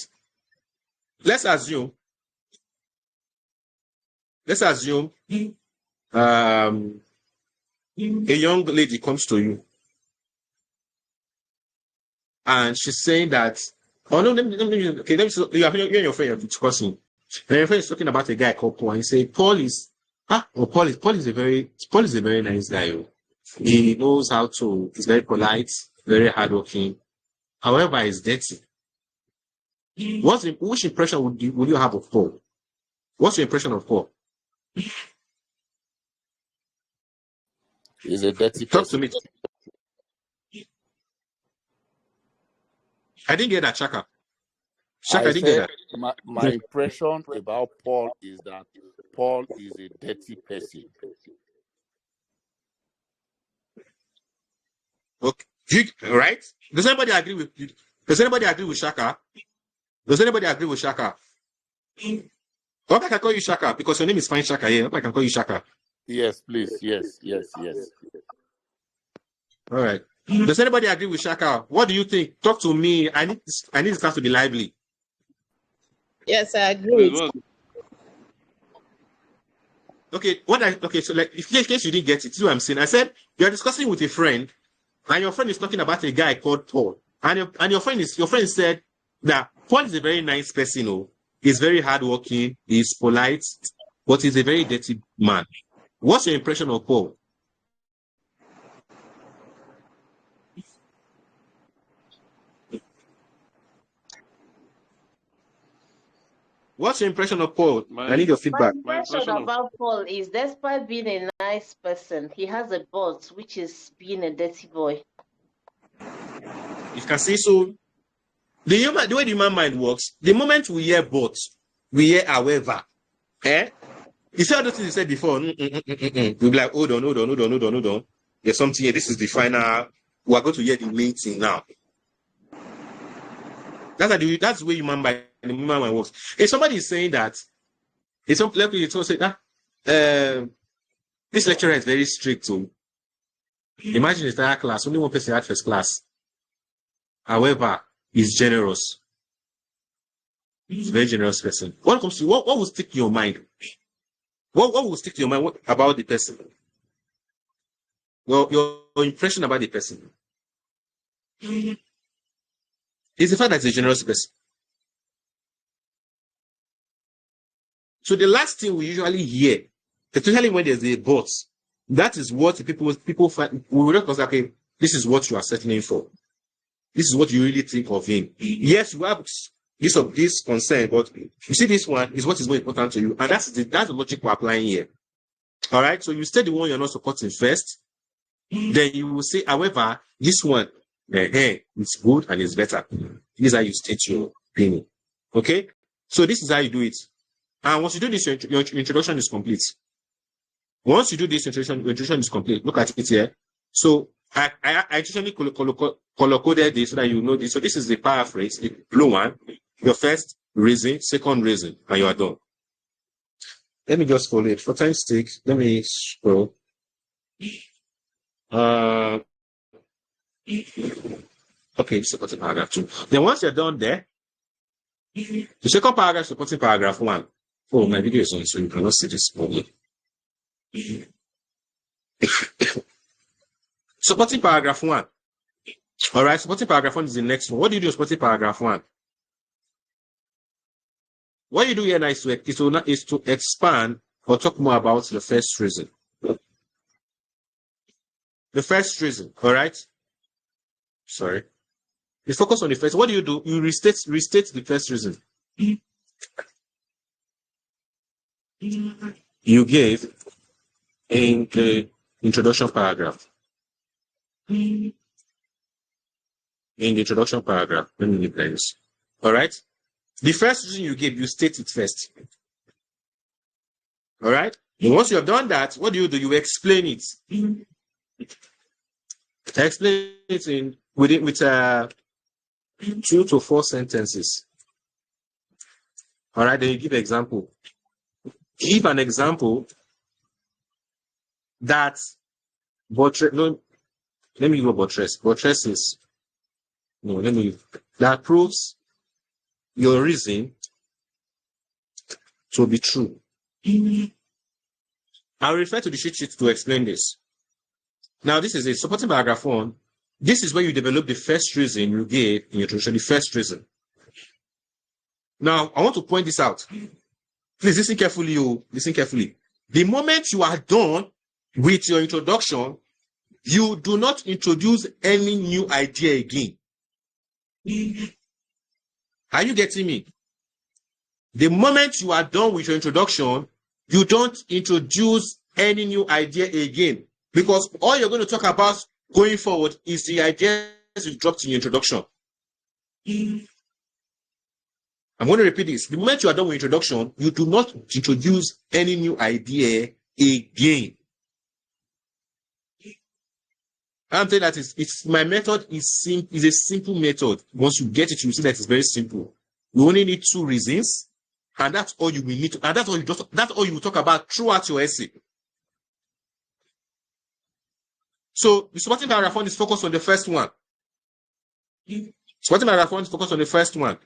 Let's assume a young lady comes to you and she's saying that, oh no, let me you and your friend are discussing. And your friend is talking about a guy called Paul, and you say, Paul is a very nice guy. He knows he's very polite, very hardworking. However, he's dirty. Which impression would you have of Paul? What's your impression of Paul? He's a dirty Talk to person. me. I didn't get that, Shaka. I didn't said get that. my impression about Paul is that Paul is a dirty person. Okay. Right? Does anybody agree with Shaka? Does anybody agree with Shaka? Hope I can call you Shaka because your name is Fine Shaka here. Hope I can call you Shaka. Yes, please. Yes. All right. Does anybody agree with Shaka? What do you think? Talk to me. I need this class to be lively. Yes, I agree. Okay. So like, in case you didn't get it, this is what I'm saying. I said you're discussing with a friend, and your friend is talking about a guy called Paul, and your friend said that Paul is a very nice person. He's very hardworking, he's polite, but he's a very dirty man. What's your impression of Paul? What's your impression of Paul? I need your feedback. My impression about Paul is, despite being a nice person, he has a but, which is being a dirty boy. You can see, so the way the human mind works, the moment we hear but, we hear however. You see all those things you said before. We'll be like, hold on. There's something here. This is the final. We are going to hear the main thing now. That's the way human mind works. If somebody is saying that, this lecturer is very strict. So imagine the entire class, only one person had first class. However, he's generous. He's a very generous person. What comes to what will stick to your mind? What will stick to your mind about the person? Well, your impression about the person is the fact that he's a generous person. So the last thing we usually hear, especially when there's a but, that is what people find. We recognize, okay, this is what you are settling for. This is what you really think of him. Yes, you have this concern, but you see, this one is what is more important to you, and that's the logic we're applying here. All right. So you state the one you're not supporting first, then you will say, however, this one, it's good and it's better. This is how you state your opinion. Okay. So this is how you do it. And once you do this, your introduction is complete. Once you do this, your introduction is complete. Look at it here. So I actually color-coded this so that you know this. So this is the paraphrase, the blue one. Your first reason, second reason, and you are done. Let me just follow it. For time's sake, let me scroll. Okay, supporting paragraph 2. Then once you're done there, the second paragraph supporting paragraph 1. Oh, my video is on, so you cannot see this problem. Supporting paragraph 1. All right, supporting paragraph 1 is the next one. What do you do supporting paragraph 1? What you do here now is to expand or talk more about the first reason. The first reason, all right? Sorry. You focus on the first. What do? You restate the first reason. You gave in the introduction paragraph. In the introduction paragraph, let me read this. All right. The first reason you gave, you state it first. All right. And once you have done that, what do? You explain it. Explain it with 2 to 4 sentences. All right. Then you give an example. Give an example that buttress. No, let me give a buttress. Buttress is that proves your reason to be true. I'll refer to the cheat sheet to explain this. Now, this is a supporting paragraph 1. This is where you develop the first reason you gave in your introduction, the first reason. Now, I want to point this out. Please listen carefully. Listen carefully. The moment you are done with your introduction, you do not introduce any new idea again. Are you getting me? The moment you are done with your introduction, you don't introduce any new idea again, because all you're going to talk about going forward is the ideas you dropped in your introduction. I'm going to repeat this. The moment you are done with introduction, you do not introduce any new idea again. I'm saying that it's my method is a simple method. Once you get it, you see that it's very simple. You only need 2 reasons, and that's all you will need to, and that's all you will talk about throughout your essay. So the supporting paragraph 1 is focused on the first one. Supporting paragraph 1 is focused on the first one.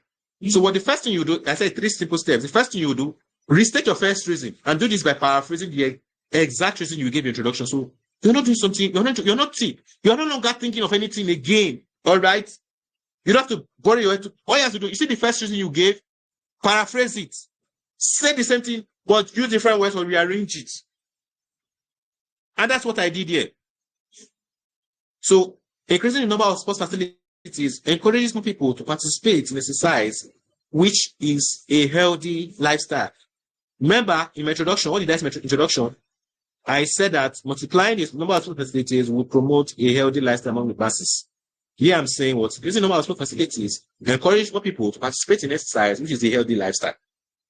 So what the first thing you do, I said 3 simple steps. The first thing you do, restate your first reason, and do this by paraphrasing the exact reason you gave the introduction. So you're not doing something, you're no longer thinking of anything again. All right? You don't have to worry your head. All you have to do, you see the first reason you gave, paraphrase it. Say the same thing, but use different words or rearrange it. And that's what I did here. So increasing the number of sports facilities encourages more people to participate in exercise, which is a healthy lifestyle. Remember, in my introduction, what did I say in my introduction? I said that multiplying the number of sports facilities will promote a healthy lifestyle among the masses. Here I'm saying what? Increasing the number of sports facilities encourage more people to participate in exercise, which is a healthy lifestyle.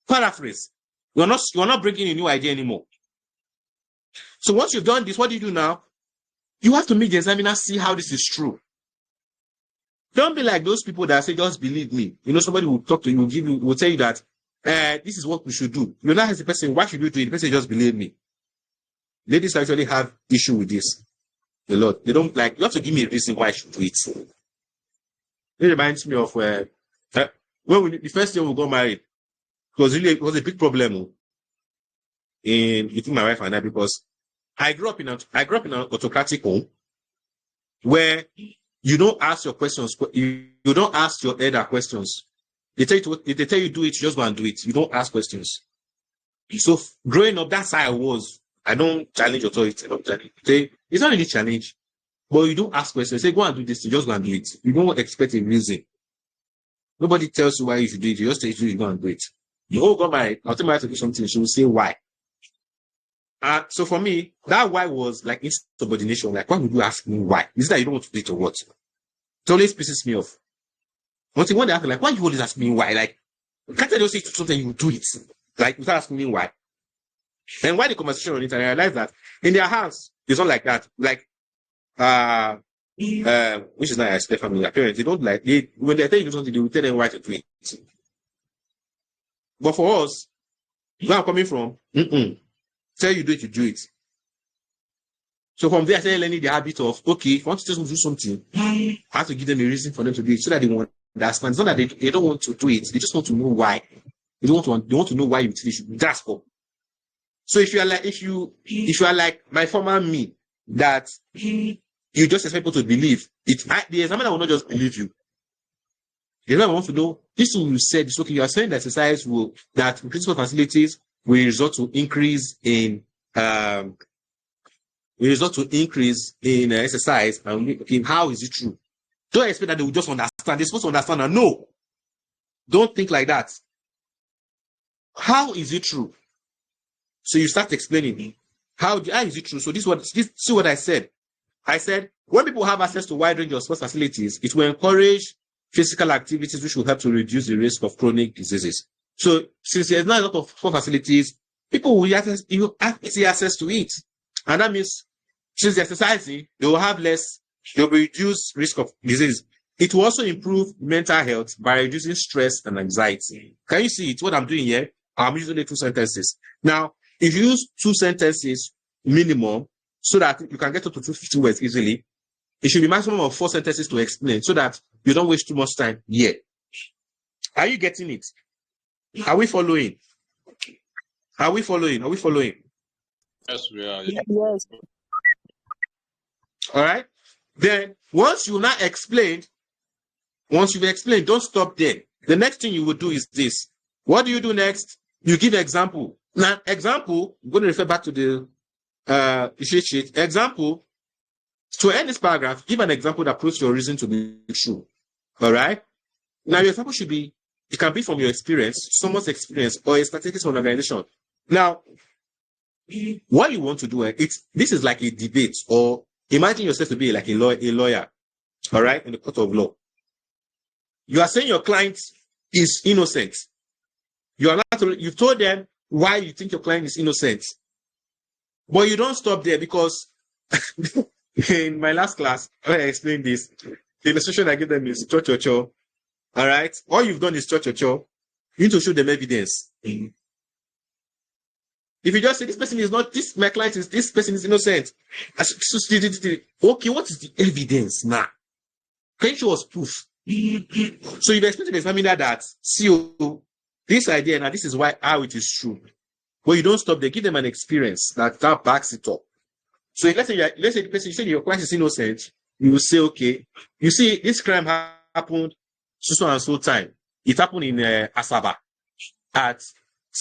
Paraphrase. You're not bringing a new idea anymore. So once you've done this, what do you do now? You have to make the examiner see how this is true. Don't be like those people that say, just believe me. You know, somebody will talk to you, will tell you that this is what we should do. You not ask the person, why should you do it? The person just believe me. Ladies actually have issue with this a lot. They don't like, you have to give me a reason why I should do it. It reminds me of when the first year we got married, it was a big problem between my wife and I, because I grew up in an autocratic home where you don't ask your questions, you don't ask your elder questions. They tell you if they tell you do it, you just go and do it. You don't ask questions. So growing up, that's how I was. I don't challenge authority. It's not really challenge, but you don't ask questions. Say, go and do this, you just go and do it. You don't expect a reason. Nobody tells you why you should do it. You just say you go and do it. I'll tell my wife to do something, she will say why. So for me, that why was like insubordination. Like, why would you ask me why? Is it that you don't want to do it or what? It always pisses me off. One thing, when they ask me, like, why you always ask me why? Like, can't I just say something, you do it? Like, without asking me why. And why the conversation on it, I realized that in their house, it's not like that. Like, which is not I expect from their parents. They don't like, when they tell you something, they will tell them why to do it. But for us, where I'm coming from, tell you do it, you do it. So from there, I started learning the habit of, okay, if I want to tell them to do something, I have to give them a reason for them to do it so that they won't understand. It's not that they don't want to do it, they just want to know why. They want to know why you should grasp up. So if you are like my former me, that you just expect people to believe it, the examiner will not just believe you. The examiner wants to know this thing you said is okay. You are saying that exercise that principal facilities will result to increase in exercise. And okay, how is it true? Don't expect that they will just understand. They're supposed to understand and no. Don't think like that. How is it true? So you start explaining. How is it true? So see what I said. I said, when people have access to a wide range of sports facilities, it will encourage physical activities which will help to reduce the risk of chronic diseases. So since there's not a lot of sport facilities, people will have easy access to it. And that means since they're exercising, they will have less, they'll reduce risk of disease. It will also improve mental health by reducing stress and anxiety. Can you see it? What I'm doing here? I'm using the 2 sentences. Now, if you use 2 sentences minimum, so that you can get up to 250 words easily, it should be maximum of 4 sentences to explain so that you don't waste too much time here. Are you getting it? Are we following? Are we following? Are we following? Yes, we are. Yes. All right. Then once you've explained, don't stop there. The next thing you will do is this. What do you do next? You give example. Now, example, I'm going to refer back to the cheat sheet. Example, to end this paragraph, give an example that proves your reason to be true. All right. Now, your example should be, it can be from your experience, someone's experience, or a statistics from an organization. Now, what you want to do, this is like a debate, or imagine yourself to be like a lawyer, all right, in the court of law. You are saying your client is innocent. You've told them why you think your client is innocent. But you don't stop there, because in my last class, when I explained this, the illustration I give them is cho. All right? All you've done is cho. You need to show them evidence. If you just say this person is not, my client is, this person is innocent. Okay, what is the evidence now? Can you show us proof? So you've explained to the examiner that, see, this idea, now this is how it is true. But you don't stop there. Give them an experience that backs it up. So let's say the person, you say your client is innocent, you will say, okay, you see, this crime happened so and so time. It happened in Asaba at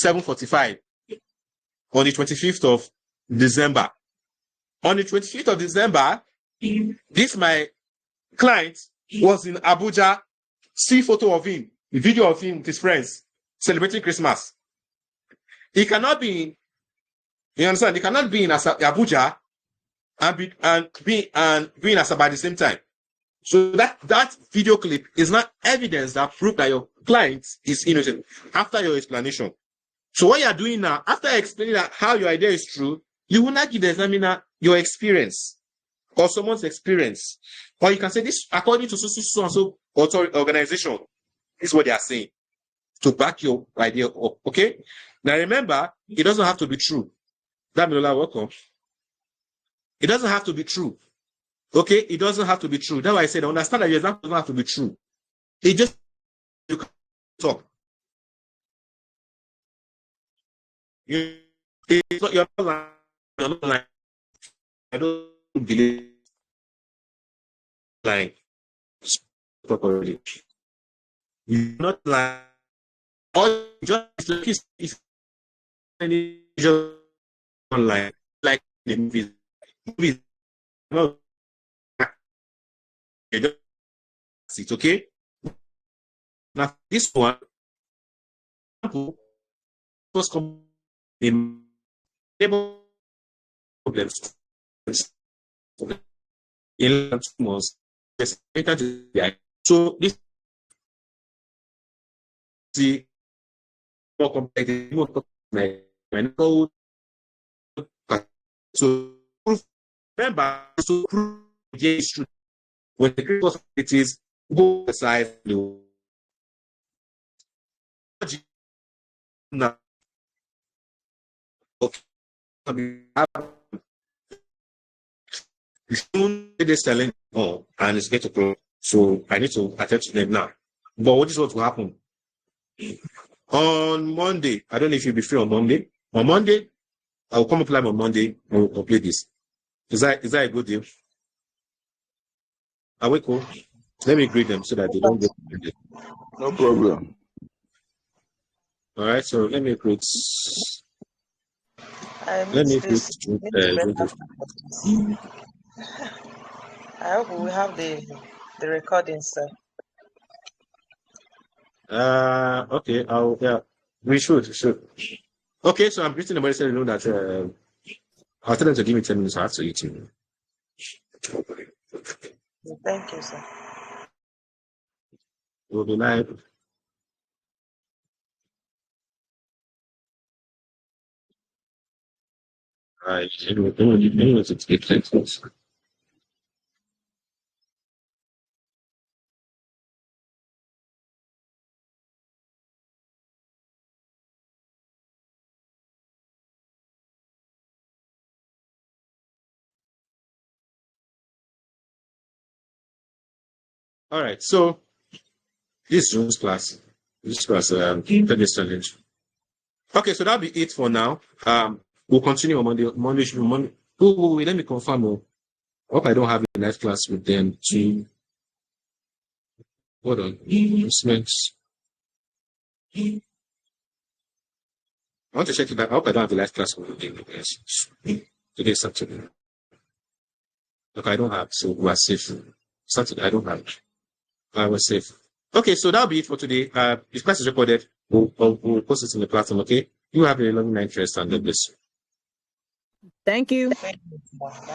7:45 on the 25th of December. On the 25th of December, this my client was in Abuja. See photo of him, the video of him with his friends celebrating Christmas. He cannot be, you understand? He cannot be in Abuja and be in Asaba at the same time. So that video clip is not evidence that proves that your client is innocent after your explanation. So what you are doing now, after explaining that how your idea is true, you will not give the examiner your experience or someone's experience. Or you can say this according to so and so organization. This is what they are saying to back your idea up. Okay? Now remember, it doesn't have to be true. Damilola, welcome. It doesn't have to be true. Okay? It doesn't have to be true. That's why I said, understand that your example doesn't have to be true. It just, you can talk. It's not, you're not lying. You're not lying. I don't believe lying properly. You're not lying. Or just like if any just online, like the movies. No, it's okay. Now this one, first come in problems. In so this the more complex, more complex. So remember, so prove is true. When the critical it is both sides now. Okay. Soon this challenge and it's going to grow. So I need to attend to them now. But what is what will happen? On Monday, I don't know if you'll be free on Monday. On Monday, I will come up live on Monday and we'll complete this. Is that a good deal? Are we cool? Let me greet them so that they don't get offended. No problem. All right, so let me greet. Let me greet. I hope we have the recording, sir. Okay, we should. Okay, so I'm greeting everybody so you know that I'll tell them to give me 10 minutes. I have to eat. Thank you, sir. We'll be live. Right. Anyway, it's 8 All right. So this Jones class. This class, fitness challenge. Okay, so that'll be it for now. We'll continue on Monday. Monday. Wait, let me confirm. I hope I don't have a live class with them too. Hold on. Announcements. I want to check it out. I hope I don't have a live class with them. Today's Saturday. Look, I don't have, so we're safe. Saturday, I don't have. I was safe. Okay, so that'll be it for today. This class is recorded. We'll post it in the platform, okay? You have a long night rest and God bless you. Thank you. Thank you, sir.